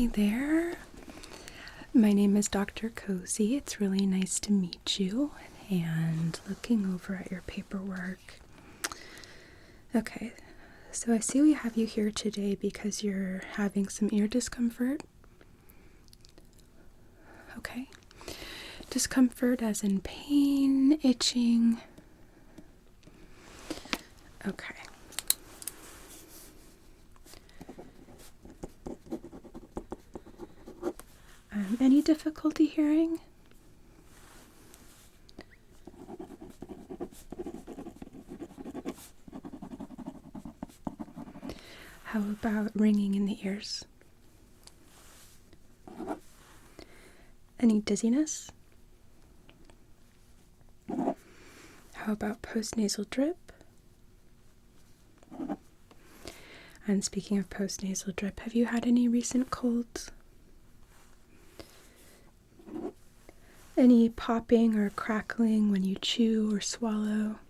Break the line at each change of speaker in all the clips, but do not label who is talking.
Hi there. My name is Dr. Cozy. It's really nice to meet you. And looking over at your paperwork. Okay, so I see we have you here today because you're having some ear discomfort. Okay. Discomfort as in pain, itching. Okay. Any difficulty hearing? How about ringing in the ears? Any dizziness? How about postnasal drip? And speaking of postnasal drip, have you had any recent colds? Any popping or crackling when you chew or swallow?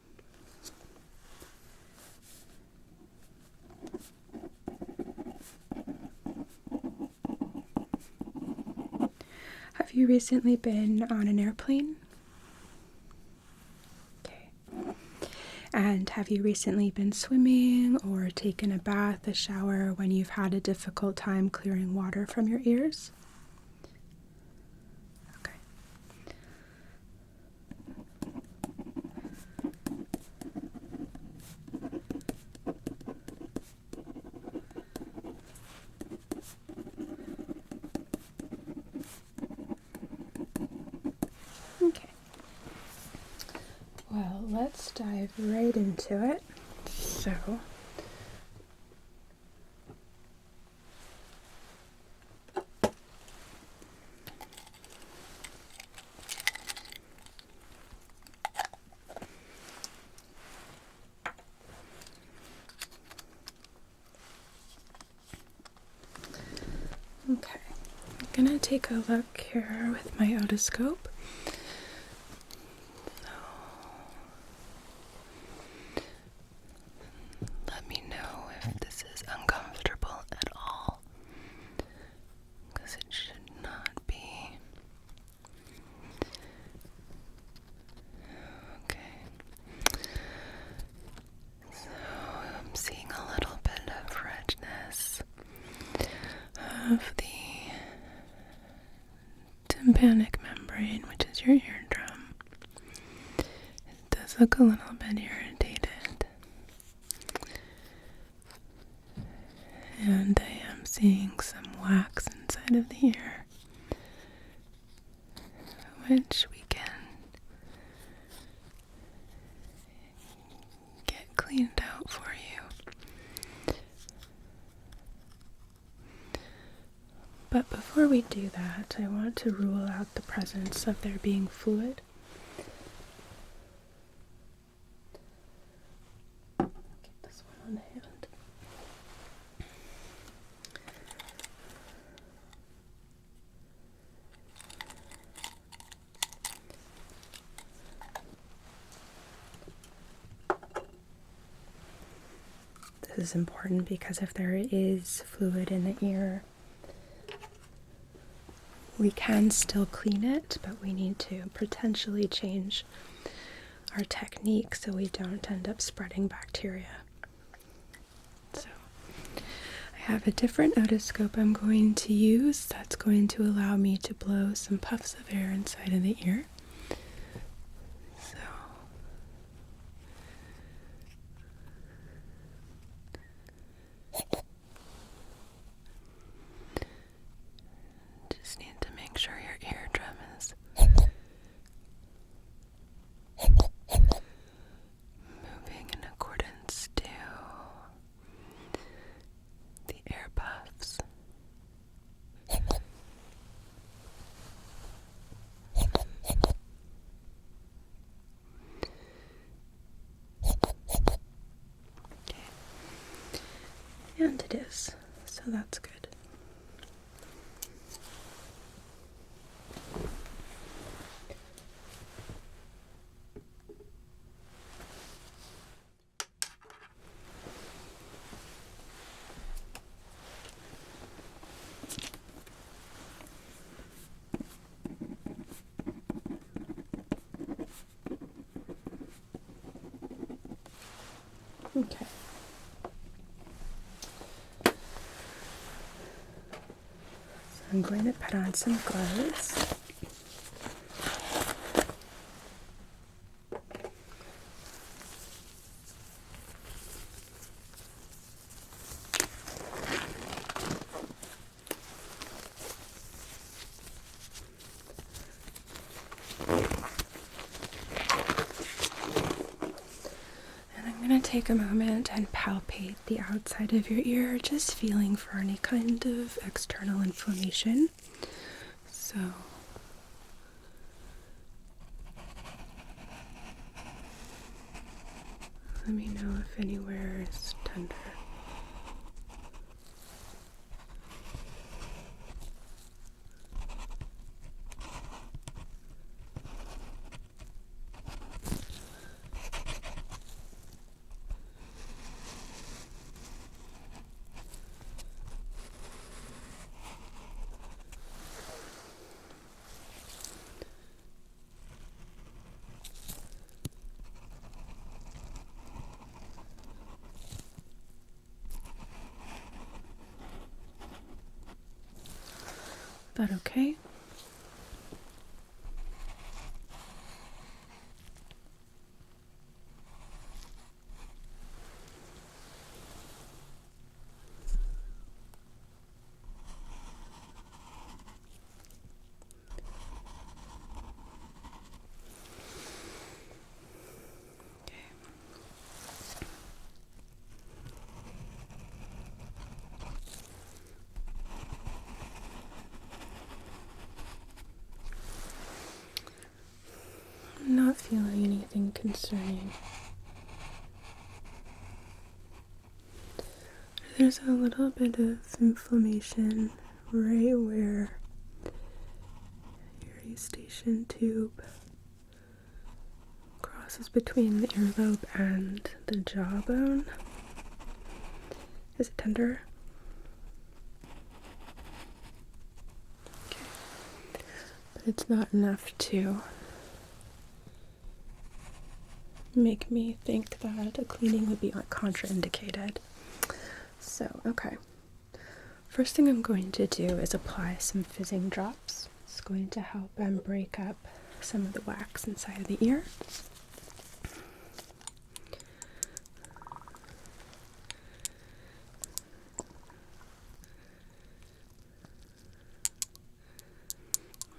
Have you recently been on an airplane? Okay. And have you recently been swimming or taken a bath, a shower when you've had a difficult time clearing water from your ears? Okay. Okay. Well, let's dive right into it. So, okay, I'm gonna take a look here with my otoscope. Let me know if this is uncomfortable at all, because it should not be. Okay. So I'm seeing a little bit of redness of the tympanic membrane, which is your eardrum. It does look a little bit irritated. And I am seeing some wax inside of the ear, which we can get cleaned out for you. But before we do that, I want to rule out the presence of there being fluid. Get this one on hand. This is important because if there is fluid in the ear, we can still clean it, but we need to potentially change our technique so we don't end up spreading bacteria. So I have a different otoscope I'm going to use that's going to allow me to blow some puffs of air inside of the ear. So just need to make sure your eardrum is moving in accordance to the air puffs. Okay. And it is, so that's good. Okay. So I'm going to put on some gloves. I'm going to take a moment and palpate the outside of your ear, just feeling for any kind of external inflammation. So let me know if anywhere is tender. That okay? I'm not feeling anything concerning. There's a little bit of inflammation right where your eustachian tube crosses between the earlobe and the jawbone. Is it tender? Okay. But it's not enough to make me think that a cleaning would be contraindicated. So, okay. First thing I'm going to do is apply some fizzing drops. It's going to help break up some of the wax inside of the ear.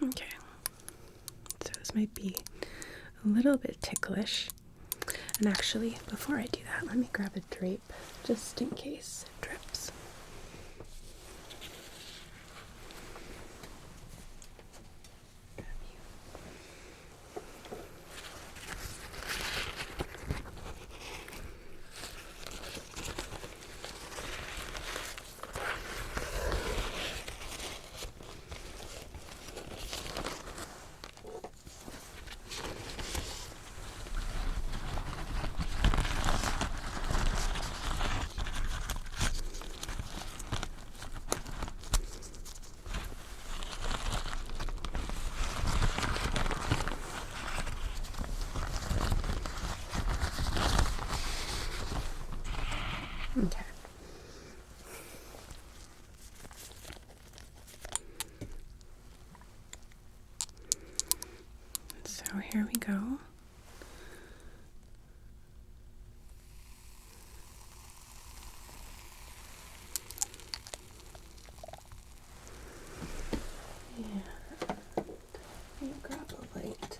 Okay. So this might be a little bit ticklish. And actually, before I do that, let me grab a drape just in case it drips. Okay. So here we go. Yeah. Let me grab a light.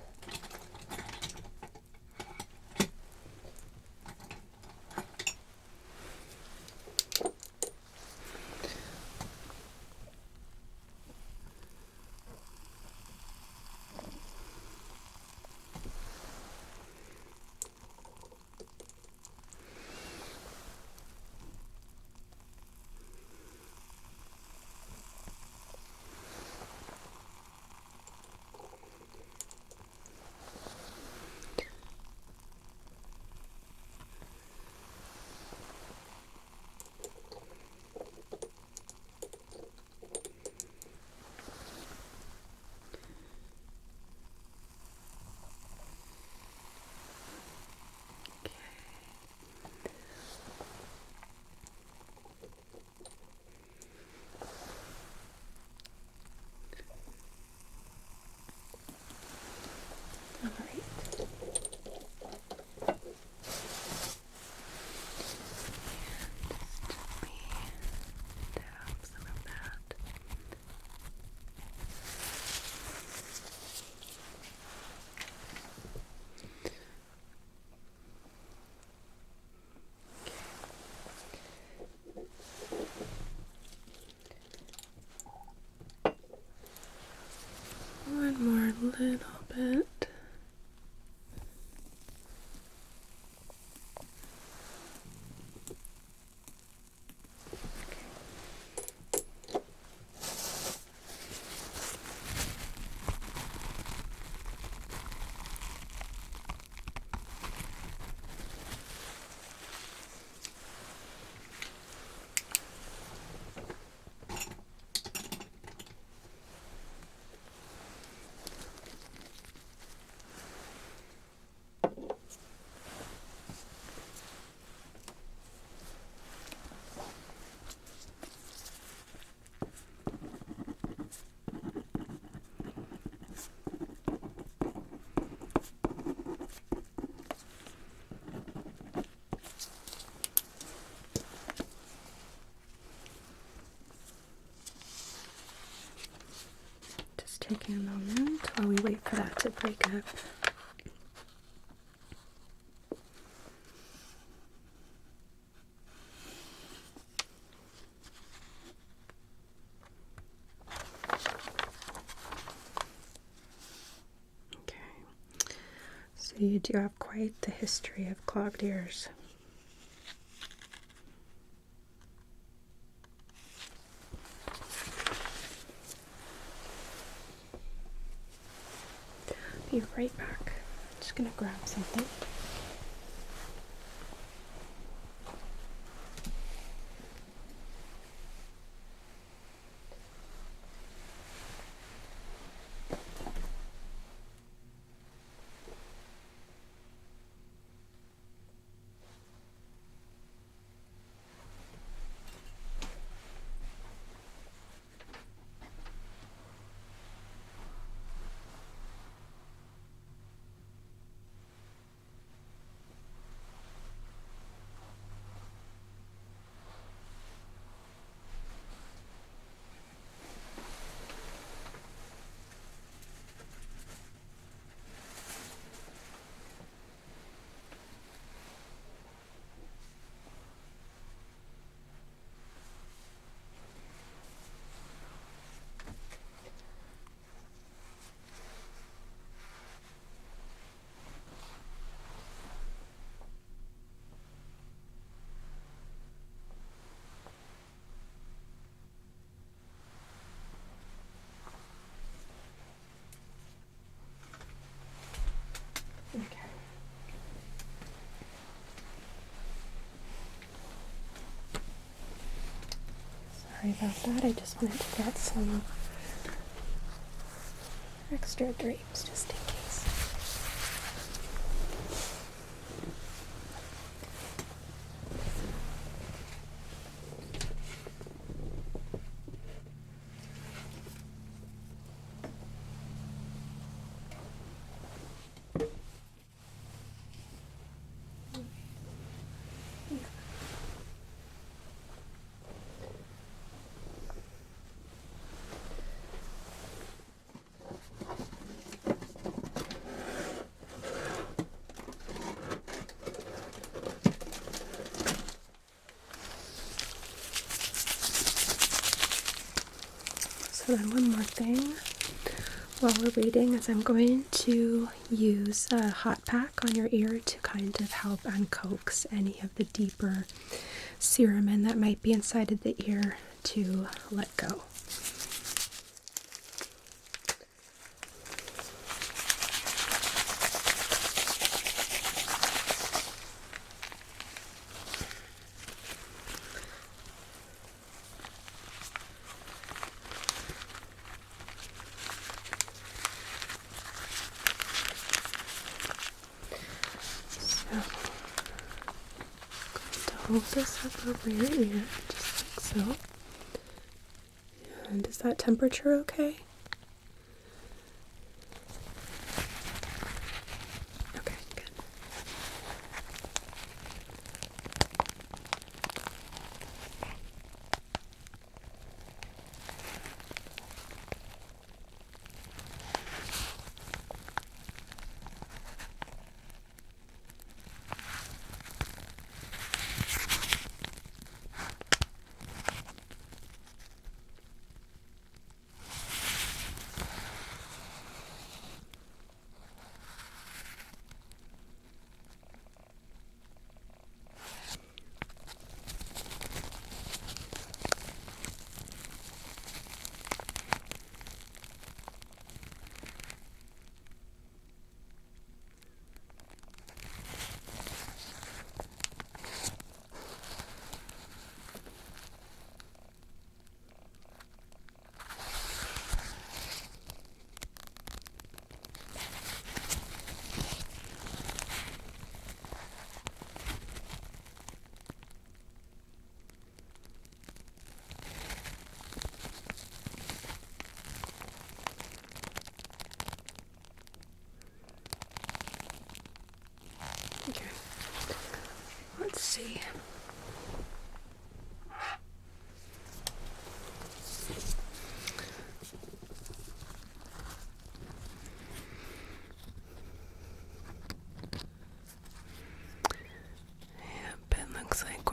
little bit. Taking a moment while we wait for that to break up. Okay, so you do have quite the history of clogged ears. Be right back. I'm just gonna grab something. Okay. Sorry about that. I just wanted to get some extra drapes just in case. So then one more thing while we're waiting is I'm going to use a hot pack on your ear to kind of help uncoax any of the deeper cerumen that might be inside of the ear to let go. Hold this up over your ear, just like so. And is that temperature okay? Okay, good.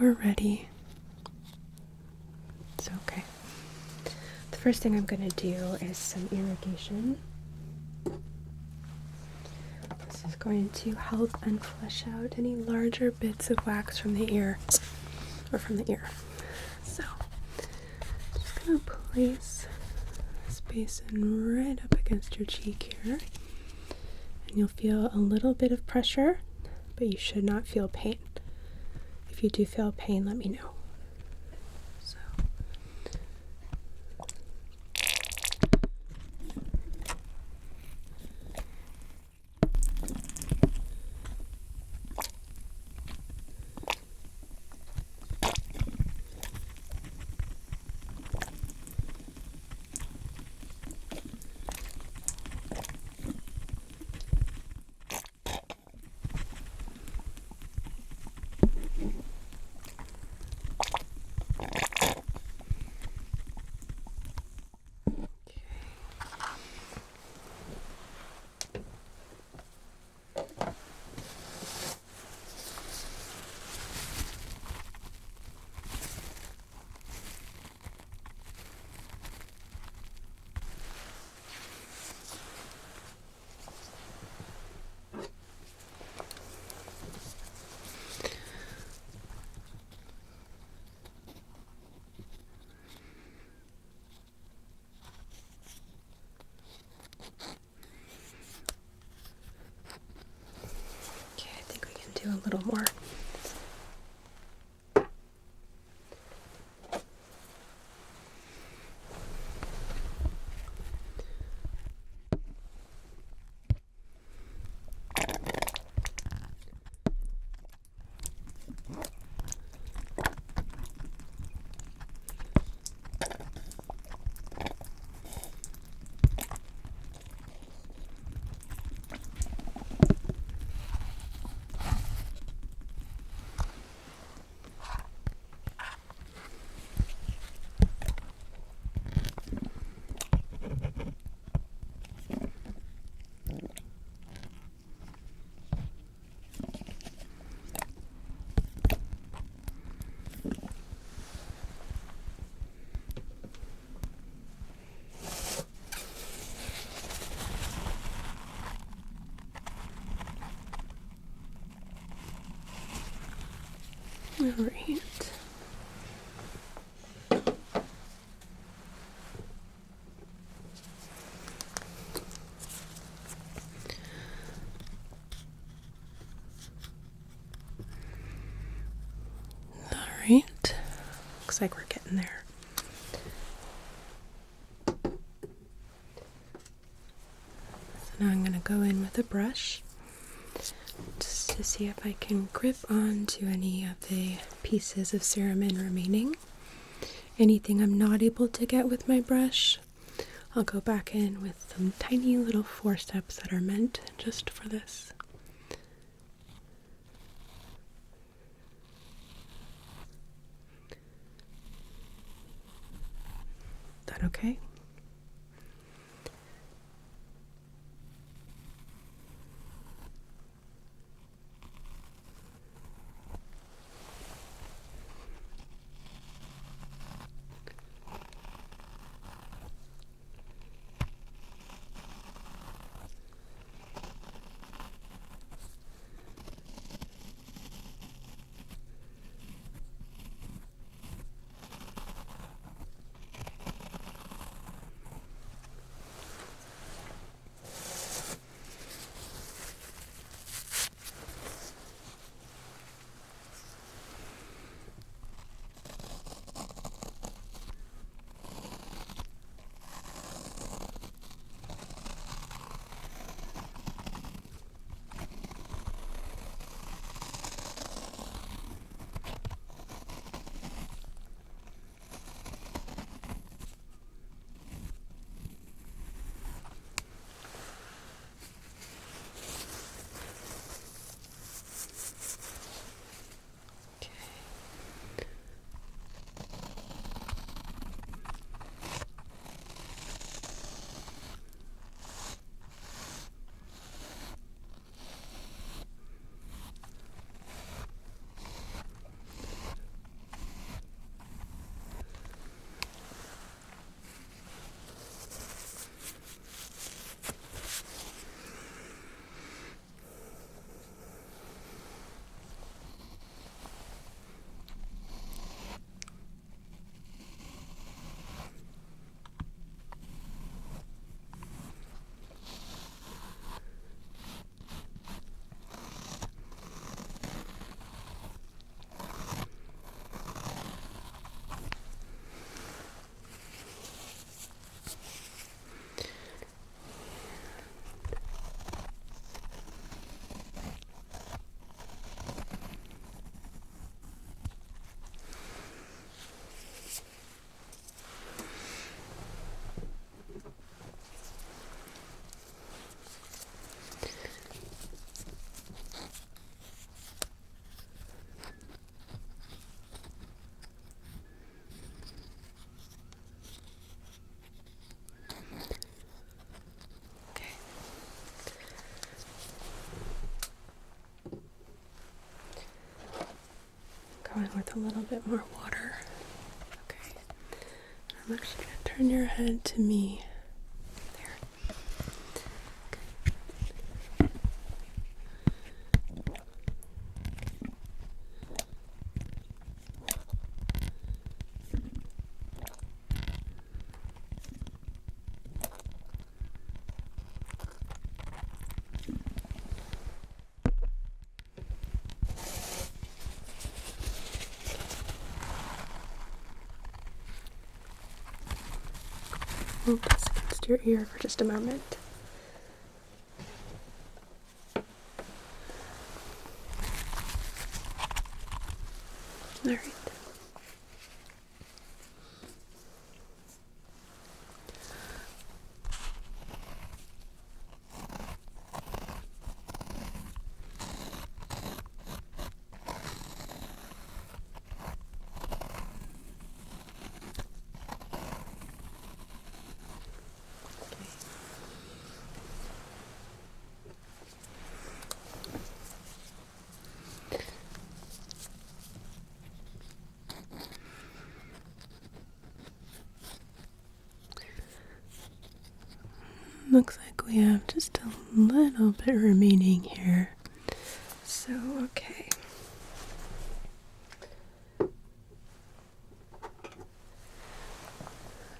we're ready. It's okay. The first thing I'm going to do is some irrigation. This is going to help and flush out any larger bits of wax from the ear, or from the ear. So, I'm just going to place this basin right up against your cheek here. And you'll feel a little bit of pressure, but you should not feel pain. If you do feel pain, let me know. So. Do a little more. All right. All right. Looks like we're getting there. So now I'm going to go in with a brush just to see if I can grip onto any of the pieces of cerumen remaining. Anything I'm not able to get with my brush, I'll go back in with some tiny little forceps that are meant just for this. Is that okay? a little bit more water. Okay. I'm actually going to turn your head to me. There. Hold this against your ear for just a moment. All right. Looks like we have just a little bit remaining here. So, okay. I'm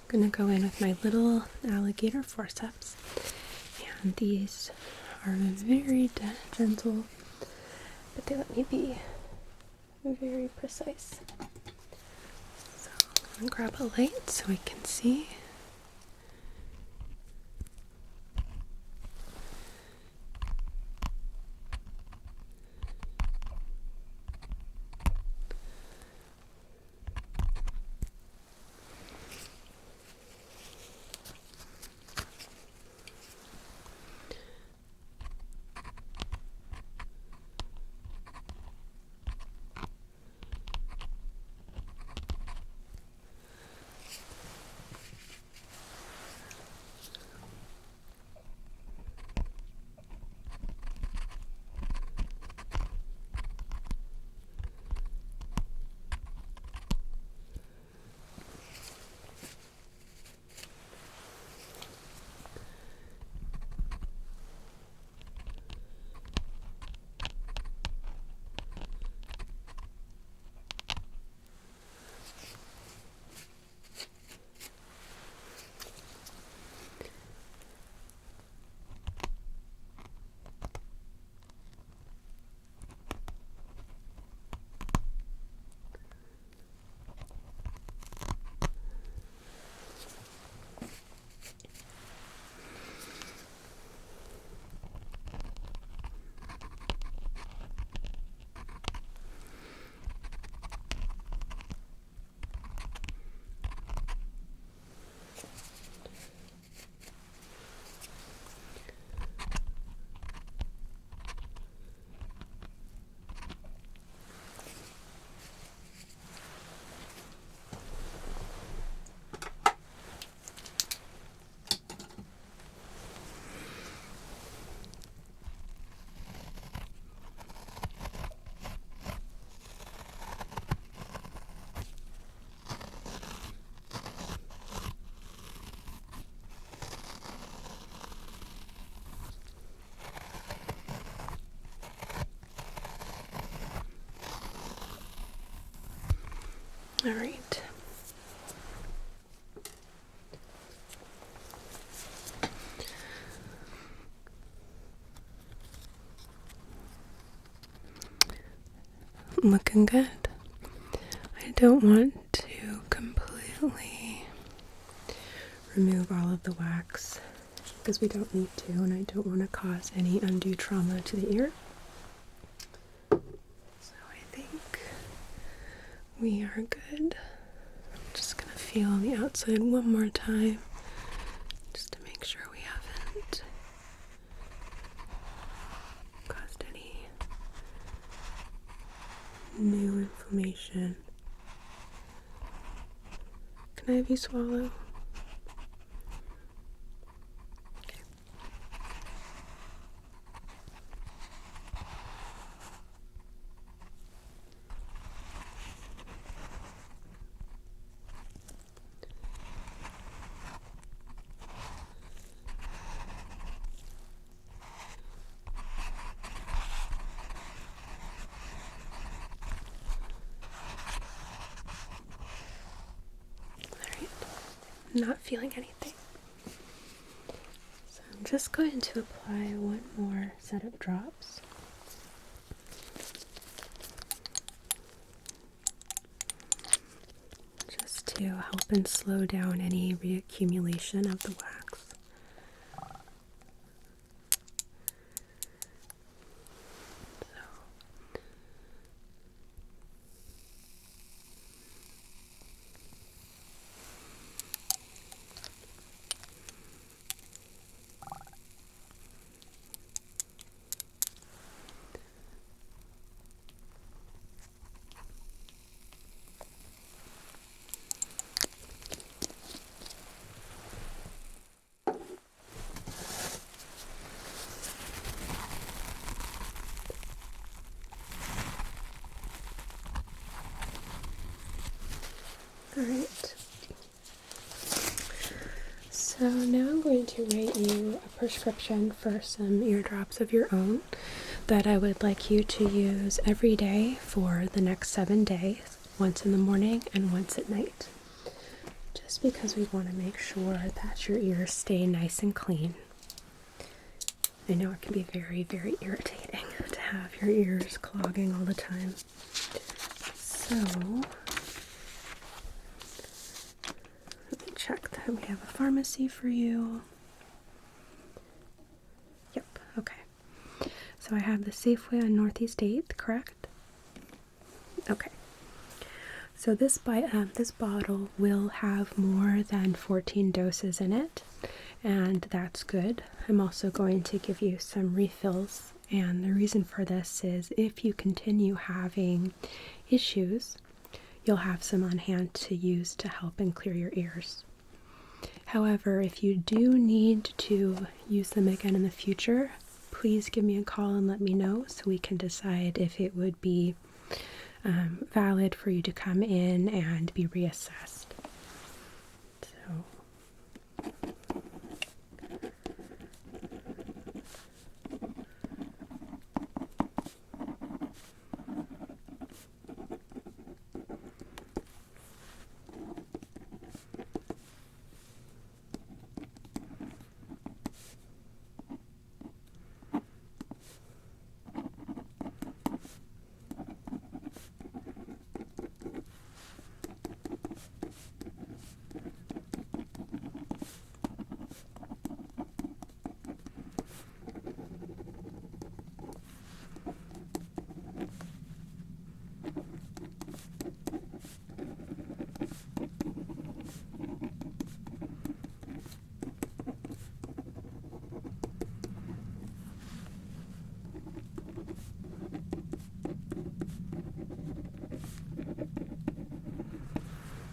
gonna go in with my little alligator forceps. And these are very gentle, but they let me be very precise. So I'm gonna grab a light so we can see. All right. Looking good. I don't want to completely remove all of the wax because we don't need to, and I don't want to cause any undue trauma to the ear. So I think we are good. I'm just gonna feel on the outside one more time just to make sure we haven't caused any new inflammation. Can I have you swallow? Okay. I'm not feeling anything. So I'm just going to apply one more set of drops. Just to help and slow down any reaccumulation of the wax. Alright, so now I'm going to write you a prescription for some eardrops of your own that I would like you to use every day for the next 7 days, once in the morning and once at night. Just because we want to make sure that your ears stay nice and clean. I know it can be very, very irritating to have your ears clogging all the time. So check that we have a pharmacy for you. Yep, okay. So I have the Safeway on Northeast 8th, correct? Okay. So this bottle will have more than 14 doses in it, and that's good. I'm also going to give you some refills, and the reason for this is if you continue having issues, you'll have some on hand to use to help and clear your ears. However, if you do need to use them again in the future, please give me a call and let me know so we can decide if it would be valid for you to come in and be reassessed. So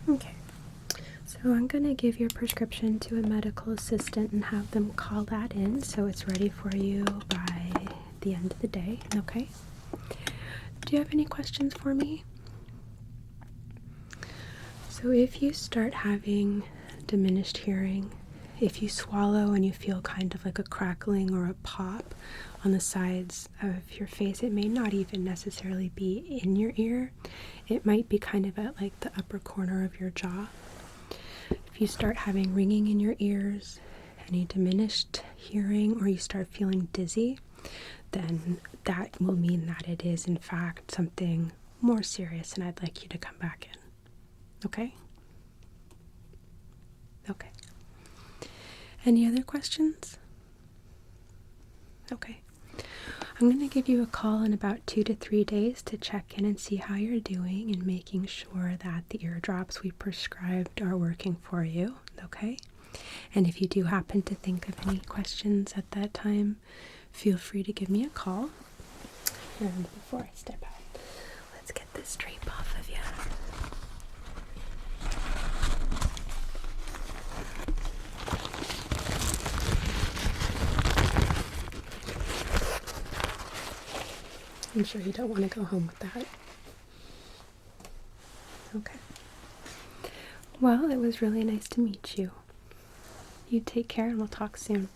okay, so I'm going to give your prescription to a medical assistant and have them call that in so it's ready for you by the end of the day, okay? Do you have any questions for me? So if you start having diminished hearing, if you swallow and you feel kind of like a crackling or a pop on the sides of your face, it may not even necessarily be in your ear. It might be kind of at like the upper corner of your jaw. If you start having ringing in your ears, any diminished hearing, or you start feeling dizzy, then that will mean that it is in fact something more serious and I'd like you to come back in. Okay? Okay. Any other questions? Okay. I'm going to give you a call in about 2 to 3 days to check in and see how you're doing and making sure that the eardrops we prescribed are working for you, okay? And if you do happen to think of any questions at that time, feel free to give me a call. And before I step out, let's get this drape off of you. I'm sure you don't want to go home with that. Okay. Well, it was really nice to meet you. You take care and we'll talk soon.